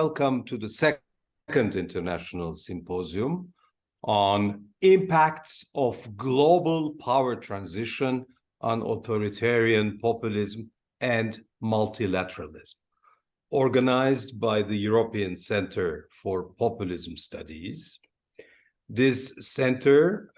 welcome to the second International Symposium on Impacts of Global Power Transition on Authoritarian Populism and Multilateralism, organized by the European Center for Populism Studies. This center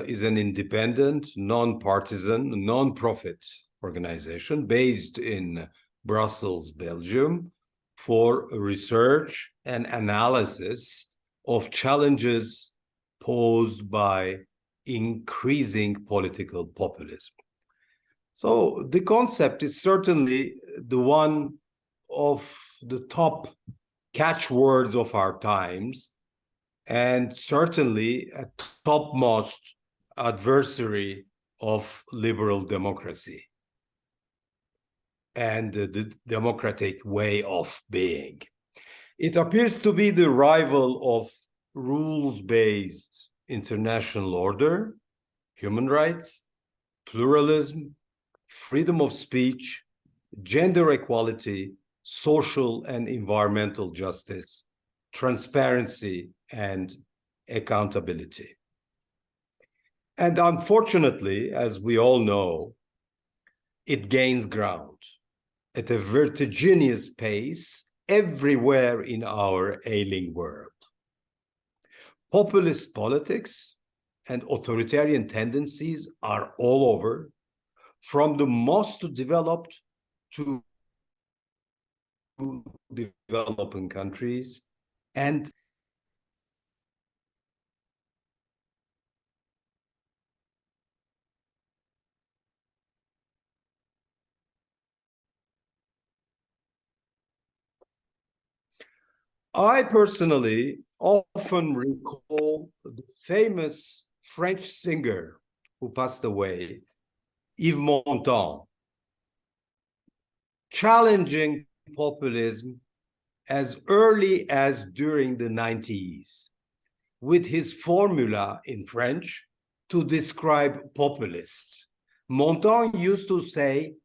is an independent, non-partisan, non-profit organization based in Brussels, Belgium, for research and analysis of challenges posed by increasing political populism. So the concept is certainly the one of the top catchwords of our times, and certainly a topmost adversary of liberal democracy and the democratic way of being. It appears to be the rival of rules-based international order, human rights, pluralism, freedom of speech, gender equality, social and environmental justice, transparency, and accountability. And unfortunately, as we all know, it gains ground at a vertiginous pace everywhere in our ailing world. Populist politics and authoritarian tendencies are all over, from the most developed to developing countries, and I personally often recall the famous French singer who passed away, Yves Montand, challenging populism as early as during the 90s, with his formula in French to describe populists. Montand used to say,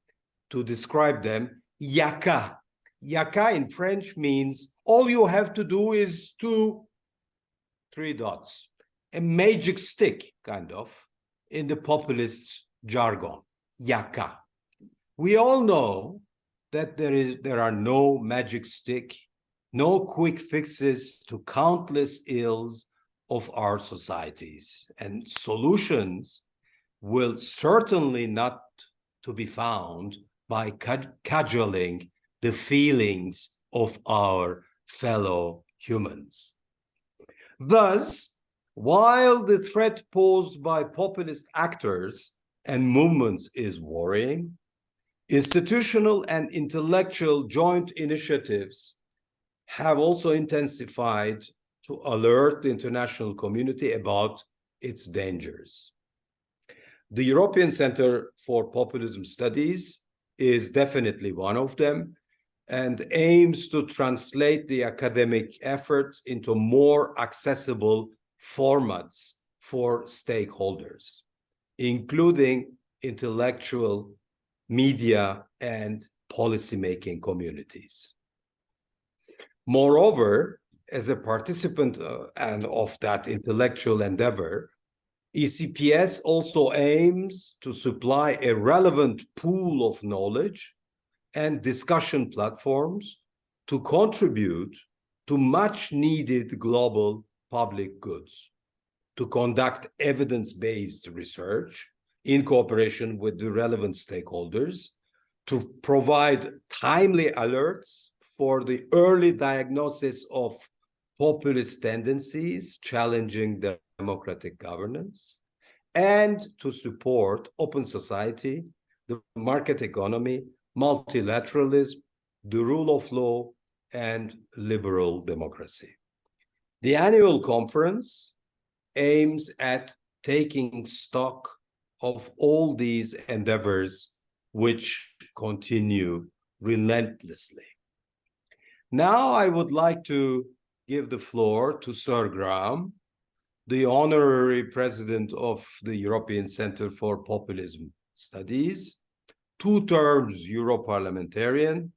to describe them, yaka. Yaka in French means all you have to do is three dots, a magic stick, kind of, in the populists' jargon, yaka. We all know that there are no magic stick, no quick fixes to countless ills of our societies, and solutions will certainly not to be found by cajoling the feelings of our fellow humans. Thus, while the threat posed by populist actors and movements is worrying, institutional and intellectual joint initiatives have also intensified to alert the international community about its dangers. The European Center for Populism Studies is definitely one of them, and aims to translate the academic efforts into more accessible formats for stakeholders, including intellectual, media, and policymaking communities. Moreover, as a participant and of that intellectual endeavor, ECPS also aims to supply a relevant pool of knowledge and discussion platforms to contribute to much needed global public goods, to conduct evidence-based research in cooperation with the relevant stakeholders, to provide timely alerts for the early diagnosis of populist tendencies challenging democratic governance, and to support open society, the market economy, multilateralism, the rule of law, and liberal democracy. The annual conference aims at taking stock of all these endeavors which continue relentlessly. Now I would like to give the floor to Sir Graham, the Honorary President of the European Center for Populism Studies, 2 terms Europarliamentarian,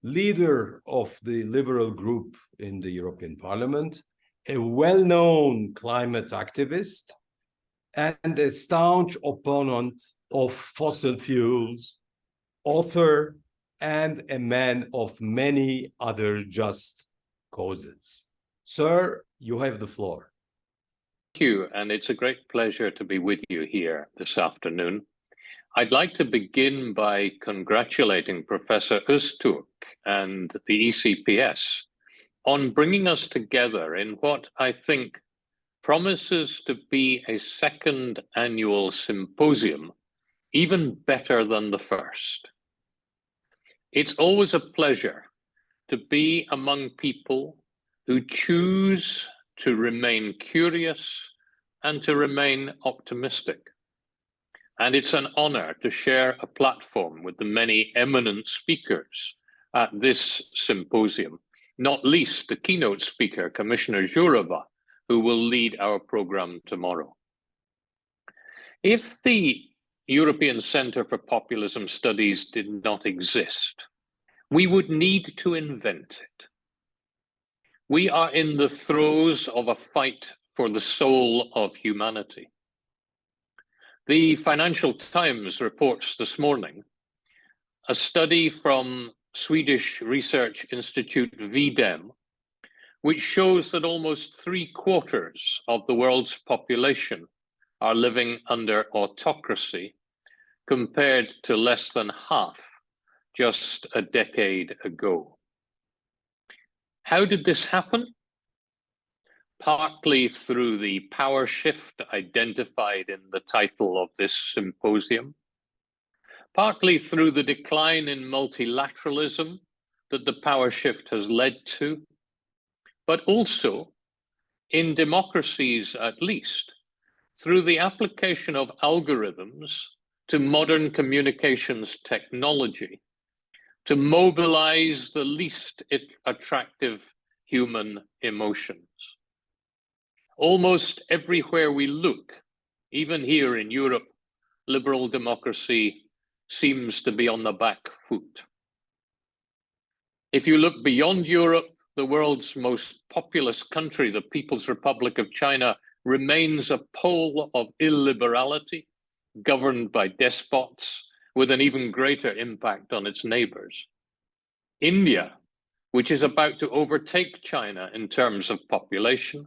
leader of the liberal group in the European Parliament, a well-known climate activist, and a staunch opponent of fossil fuels, author, and a man of many other just causes. Sir, you have the floor. Thank you, and it's a great pleasure to be with you here this afternoon. I'd like to begin by congratulating Professor Öztürk and the ECPS on bringing us together in what I think promises to be a second annual symposium, even better than the first. It's always a pleasure to be among people who choose to remain curious and to remain optimistic. And it's an honor to share a platform with the many eminent speakers at this symposium, not least the keynote speaker, Commissioner Jourova, who will lead our program tomorrow. If the European Centre for Populism Studies did not exist, we would need to invent it. We are in the throes of a fight for the soul of humanity. The Financial Times reports this morning a study from Swedish research institute VDEM, which shows that almost 3/4 of the world's population are living under autocracy, compared to less than half just a decade ago. How did this happen? Partly through the power shift identified in the title of this symposium, partly through the decline in multilateralism that the power shift has led to, but also, in democracies at least, through the application of algorithms to modern communications technology to mobilize the least attractive human emotions. Almost everywhere we look, even here in Europe, liberal democracy seems to be on the back foot. If you look beyond Europe, the world's most populous country, the People's Republic of China, remains a pole of illiberality, governed by despots, with an even greater impact on its neighbors. India, which is about to overtake China in terms of population,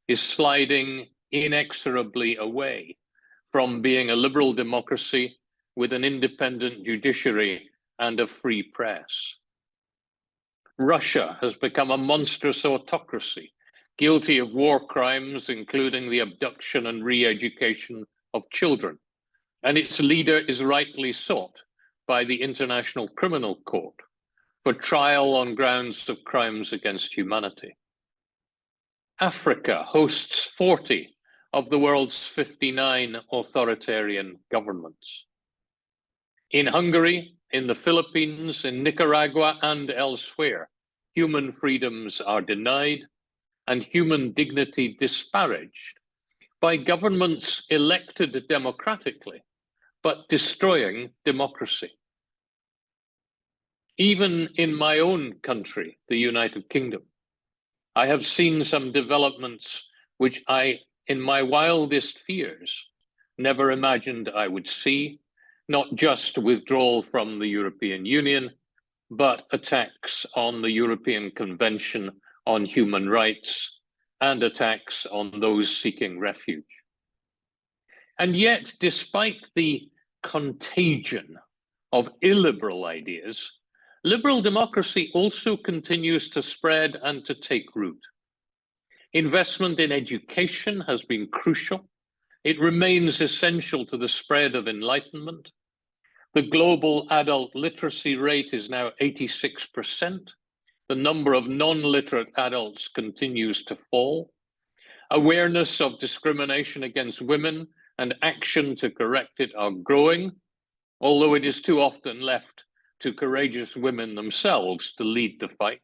is sliding inexorably away from being a liberal democracy with an independent judiciary and a free press. Russia has become a monstrous autocracy, guilty of war crimes, including the abduction and re-education of children, and its leader is rightly sought by the International Criminal Court for trial on grounds of crimes against humanity. Africa hosts 40 of the world's 59 authoritarian governments. In Hungary, in the Philippines, in Nicaragua, and elsewhere, human freedoms are denied and human dignity disparaged by governments elected democratically, but destroying democracy. Even in my own country, the United Kingdom, I have seen some developments which I, in my wildest fears, never imagined I would see, not just withdrawal from the European Union, but attacks on the European Convention on Human Rights and attacks on those seeking refuge. And yet, despite the contagion of illiberal ideas, liberal democracy also continues to spread and to take root. Investment in education has been crucial. It remains essential to the spread of enlightenment. The global adult literacy rate is now 86%. The number of non-literate adults continues to fall. Awareness of discrimination against women and action to correct it are growing, although it is too often left to courageous women themselves to lead the fight.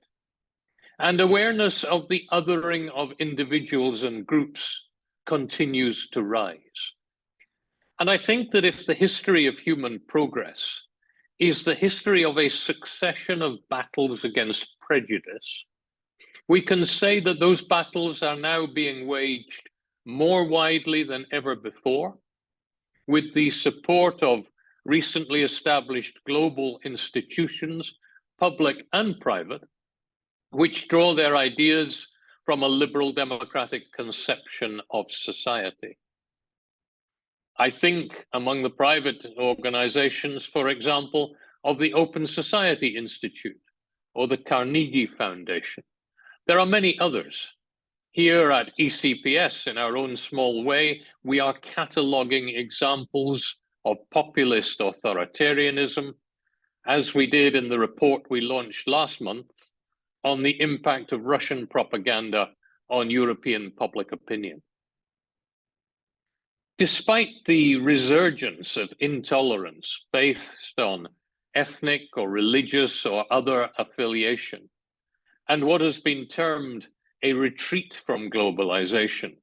And awareness of the othering of individuals and groups continues to rise. And I think that if the history of human progress is the history of a succession of battles against prejudice, we can say that those battles are now being waged more widely than ever before, with the support of recently established global institutions, public and private, which draw their ideas from a liberal democratic conception of society. I think among the private organizations, for example, of the Open Society Institute or the Carnegie Foundation. There are many others. Here at ECPS, in our own small way, we are cataloging examples of populist authoritarianism, as we did in the report we launched last month on the impact of Russian propaganda on European public opinion. Despite the resurgence of intolerance based on ethnic or religious or other affiliation, and what has been termed a retreat from globalization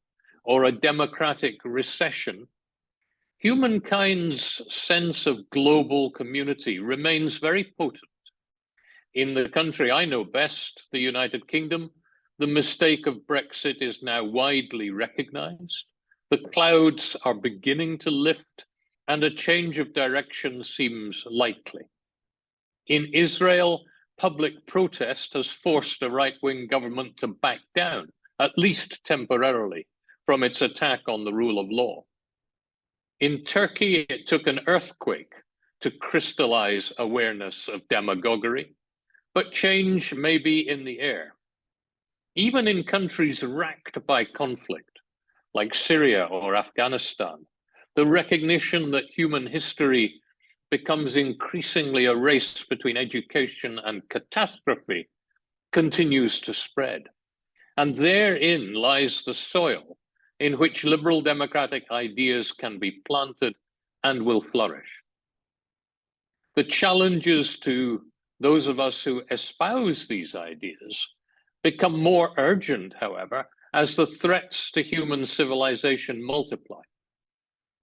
or a democratic recession, humankind's sense of global community remains very potent. In the country I know best, the United Kingdom, the mistake of Brexit is now widely recognized. The clouds are beginning to lift and a change of direction seems likely. In Israel, public protest has forced a right-wing government to back down, at least temporarily, from its attack on the rule of law. In Turkey, it took an earthquake to crystallize awareness of demagoguery, but change may be in the air. Even in countries racked by conflict, like Syria or Afghanistan, the recognition that human history becomes increasingly a race between education and catastrophe continues to spread. And therein lies the soil in which liberal democratic ideas can be planted and will flourish. The challenges to those of us who espouse these ideas become more urgent, however, as the threats to human civilization multiply.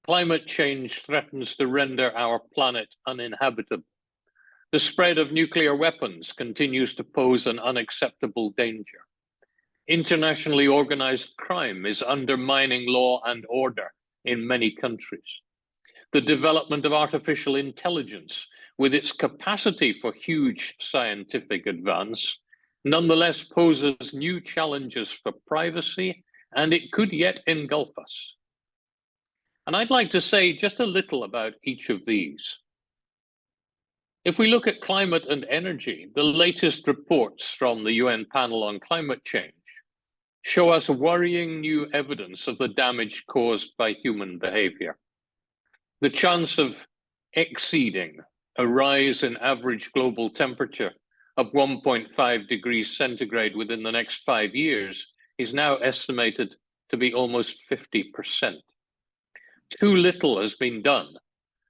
Climate change threatens to render our planet uninhabitable. The spread of nuclear weapons continues to pose an unacceptable danger. Internationally organized crime is undermining law and order in many countries. The development of artificial intelligence, with its capacity for huge scientific advance, nonetheless poses new challenges for privacy, and it could yet engulf us. And I'd like to say just a little about each of these. If we look at climate and energy, the latest reports from the UN panel on climate change show us worrying new evidence of the damage caused by human behavior. The chance of exceeding a rise in average global temperature of 1.5 degrees centigrade within the next 5 years is now estimated to be almost 50%. Too little has been done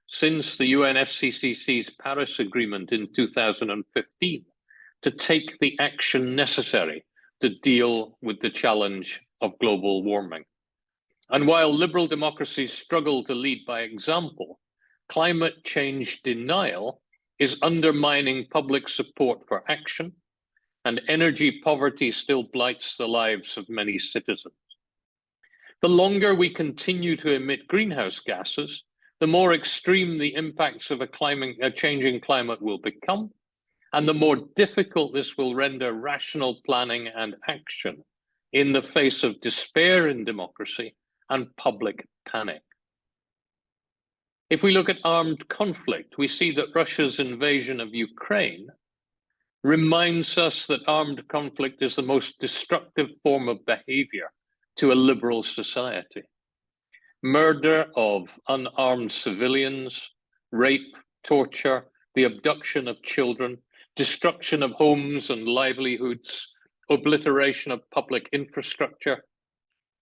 since the UNFCCC's Paris Agreement in 2015 to take the action necessary to deal with the challenge of global warming. And while liberal democracies struggle to lead by example, climate change denial is undermining public support for action, and energy poverty still blights the lives of many citizens. The longer we continue to emit greenhouse gases, the more extreme the impacts of a changing climate will become, and the more difficult this will render rational planning and action in the face of despair in democracy and public panic. If we look at armed conflict, we see that Russia's invasion of Ukraine reminds us that armed conflict is the most destructive form of behavior to a liberal society. Murder of unarmed civilians, rape, torture, the abduction of children, destruction of homes and livelihoods, obliteration of public infrastructure,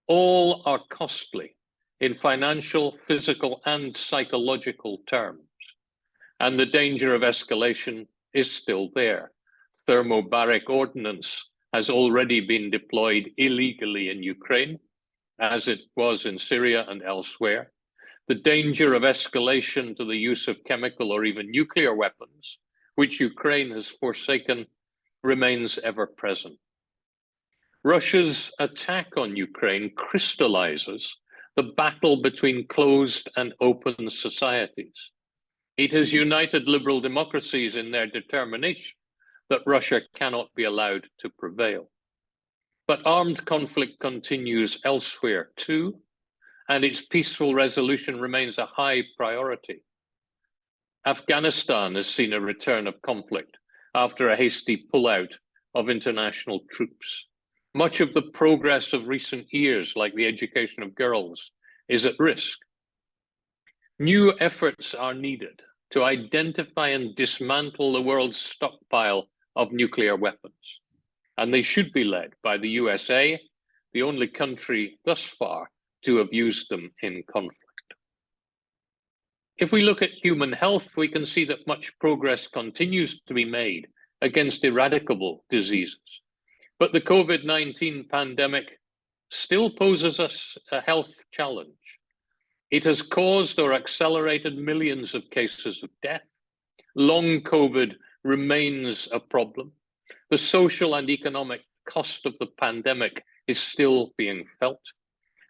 all are costly in financial, physical, and psychological terms. And the danger of escalation is still there. Thermobaric ordnance has already been deployed illegally in Ukraine, as it was in Syria and elsewhere. the danger of escalation to the use of chemical or even nuclear weapons, which Ukraine has forsaken, remains ever present. Russia's attack on Ukraine crystallizes the battle between closed and open societies. It has united liberal democracies in their determination that Russia cannot be allowed to prevail. But armed conflict continues elsewhere too, and its peaceful resolution remains a high priority. Afghanistan has seen a return of conflict after a hasty pullout of international troops. Much of the progress of recent years, like the education of girls, is at risk. New efforts are needed to identify and dismantle the world's stockpile of nuclear weapons, and they should be led by the USA, the only country thus far to have used them in conflict. If we look at human health, we can see that much progress continues to be made against eradicable diseases. But the COVID-19 pandemic still poses us a health challenge. It has caused or accelerated millions of cases of death. Long COVID remains a problem. The social and economic cost of the pandemic is still being felt.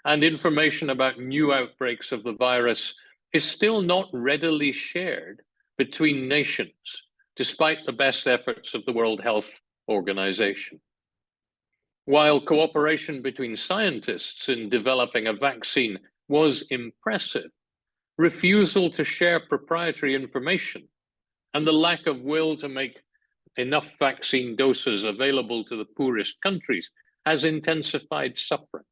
And information about new outbreaks of the virus is still not readily shared between nations, despite the best efforts of the World Health Organization. While cooperation between scientists in developing a vaccine was impressive, refusal to share proprietary information and the lack of will to make enough vaccine doses available to the poorest countries has intensified suffering.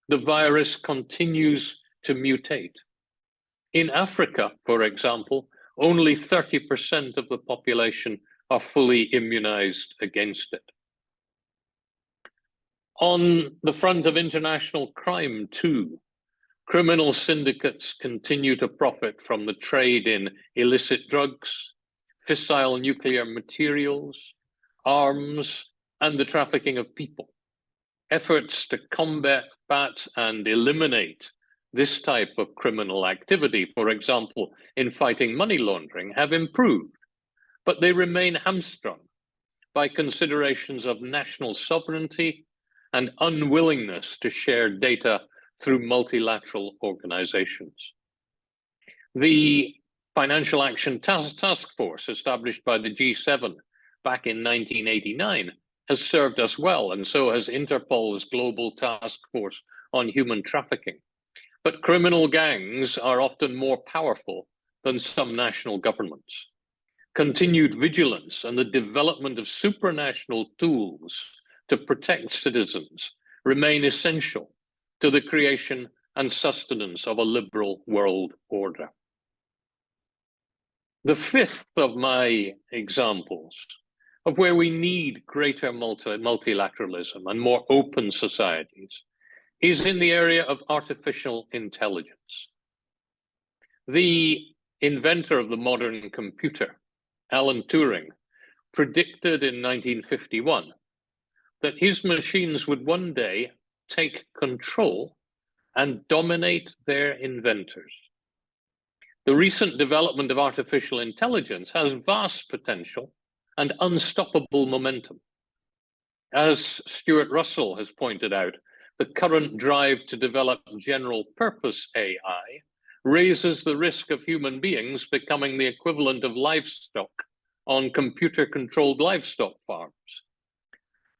The virus continues to mutate. In Africa, for example, only 30% of the population are fully immunized against it. On the front of international crime, too, criminal syndicates continue to profit from the trade in illicit drugs, fissile nuclear materials, arms, and the trafficking of people. Efforts to combat and eliminate this type of criminal activity, for example, in fighting money laundering, have improved, but they remain hamstrung by considerations of national sovereignty and unwillingness to share data through multilateral organizations. The Financial Action Task Force, established by the G7 back in 1989, has served us well, and so has Interpol's Global Task Force on Human Trafficking. But criminal gangs are often more powerful than some national governments. Continued vigilance and the development of supranational tools to protect citizens remain essential to the creation and sustenance of a liberal world order. The fifth of my examples of where we need greater multilateralism and more open societies is in the area of artificial intelligence. The inventor of the modern computer, Alan Turing, predicted in 1951 that his machines would one day take control and dominate their inventors. The recent development of artificial intelligence has vast potential and unstoppable momentum. As Stuart Russell has pointed out, the current drive to develop general purpose AI raises the risk of human beings becoming the equivalent of livestock on computer-controlled livestock farms.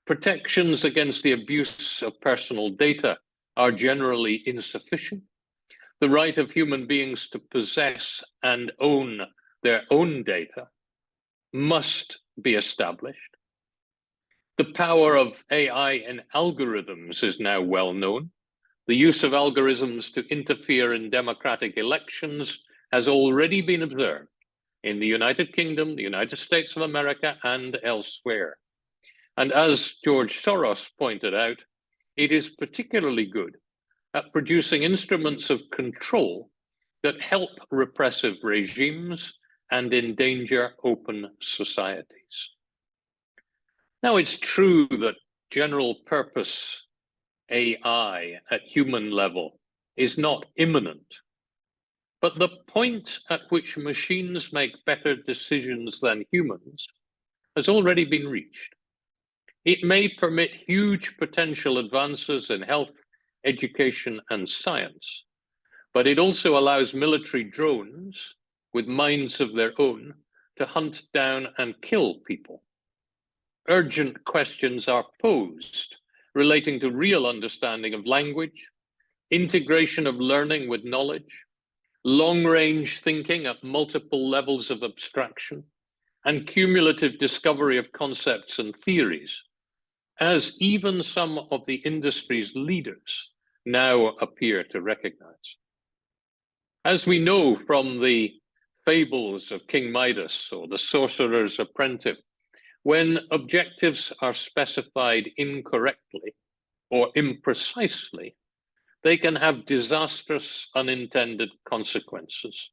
Protections against the abuse of personal data are generally insufficient. The right of human beings to possess and own their own data must be established. The power of AI in algorithms is now well known. The use of algorithms to interfere in democratic elections has already been observed in the United Kingdom, the United States of America, and elsewhere. And as George Soros pointed out, it is particularly good at producing instruments of control that help repressive regimes and endanger open societies. Now, it's true that general purpose AI at human level is not imminent, But the point at which machines make better decisions than humans has already been reached. It may permit huge potential advances in health, education, and science, but it also allows military drones with minds of their own to hunt down and kill people. Urgent questions are posed relating to real understanding of language, integration of learning with knowledge, long-range thinking at multiple levels of abstraction, and cumulative discovery of concepts and theories, as even some of the industry's leaders now appear to recognize. As we know from the fables of King Midas or the Sorcerer's Apprentice, when objectives are specified incorrectly or imprecisely, they can have disastrous unintended consequences.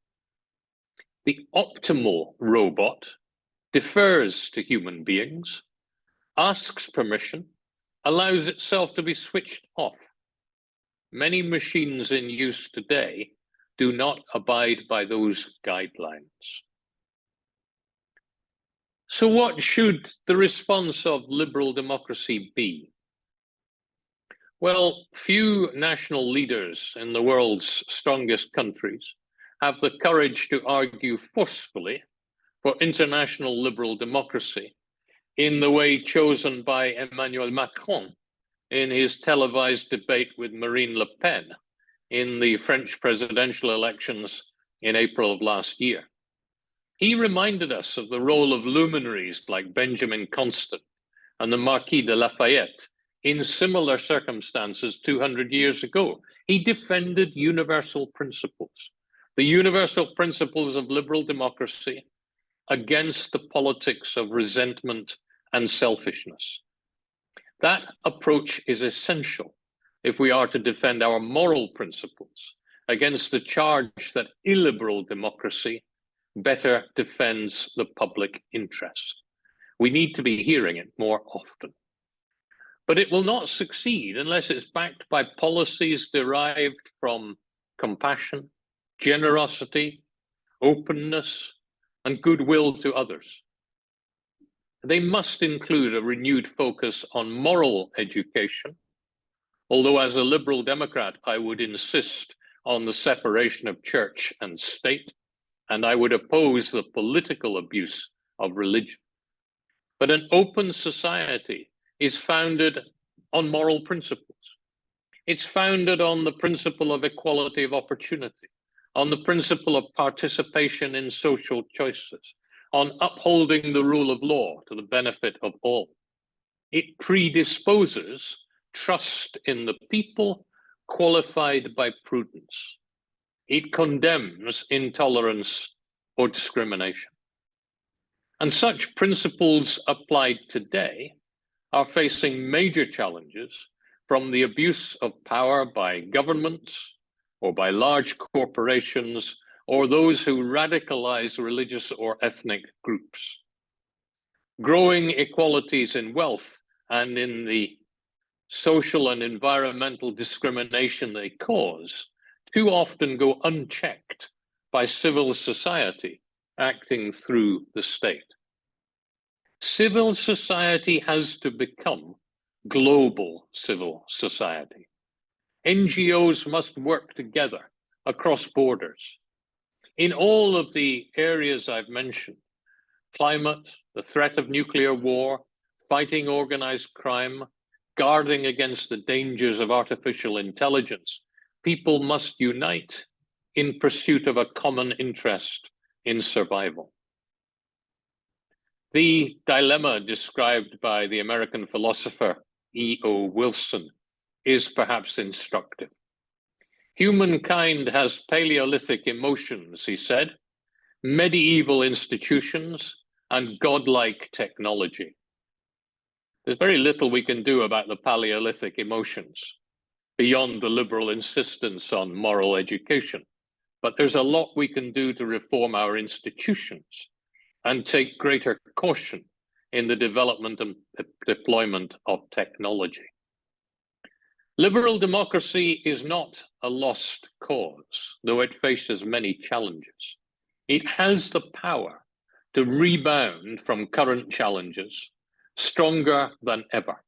The optimal robot defers to human beings, asks permission, allows itself to be switched off. Many machines in use today do not abide by those guidelines. So what should the response of liberal democracy be? Well, few national leaders in the world's strongest countries have the courage to argue forcefully for international liberal democracy in the way chosen by Emmanuel Macron in his televised debate with Marine Le Pen in the French presidential elections in April of last year. He reminded us of the role of luminaries like Benjamin Constant and the Marquis de Lafayette in similar circumstances 200 years ago. He defended universal principles, the universal principles of liberal democracy against the politics of resentment and selfishness. That approach is essential if we are to defend our moral principles against the charge that illiberal democracy better defends the public interest. We need to be hearing it more often. But it will not succeed unless it's backed by policies derived from compassion, generosity, openness, and goodwill to others. They must include a renewed focus on moral education, although as a liberal Democrat, I would insist on the separation of church and state, and I would oppose the political abuse of religion. But an open society is founded on moral principles. It's founded on the principle of equality of opportunity, on the principle of participation in social choices, on upholding the rule of law to the benefit of all. It predisposes trust in the people qualified by prudence. It condemns intolerance or discrimination. And such principles applied today are facing major challenges from the abuse of power by governments or by large corporations or those who radicalize religious or ethnic groups. Growing inequalities in wealth and in the social and environmental discrimination they cause too often go unchecked by civil society acting through the state. Civil society has to become global civil society. NGOs must work together across borders. In all of the areas I've mentioned, climate, the threat of nuclear war, fighting organized crime, guarding against the dangers of artificial intelligence, people must unite in pursuit of a common interest in survival. The dilemma described by the American philosopher E.O. Wilson is perhaps instructive. Humankind has Paleolithic emotions, he said, medieval institutions, and godlike technology. There's very little we can do about the Paleolithic emotions beyond the liberal insistence on moral education, but there's a lot we can do to reform our institutions and take greater caution in the development and deployment of technology. Liberal democracy is not a lost cause, though it faces many challenges. It has the power to rebound from current challenges stronger than ever.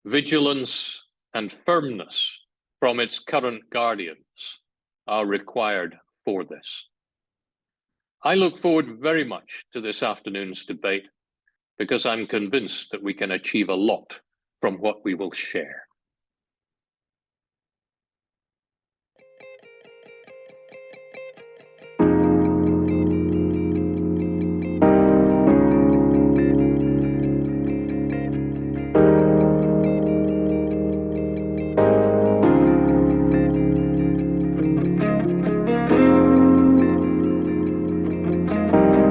Vigilance and firmness from its current guardians are required for this. I look forward very much to this afternoon's debate because I'm convinced that we can achieve a lot from what we will share.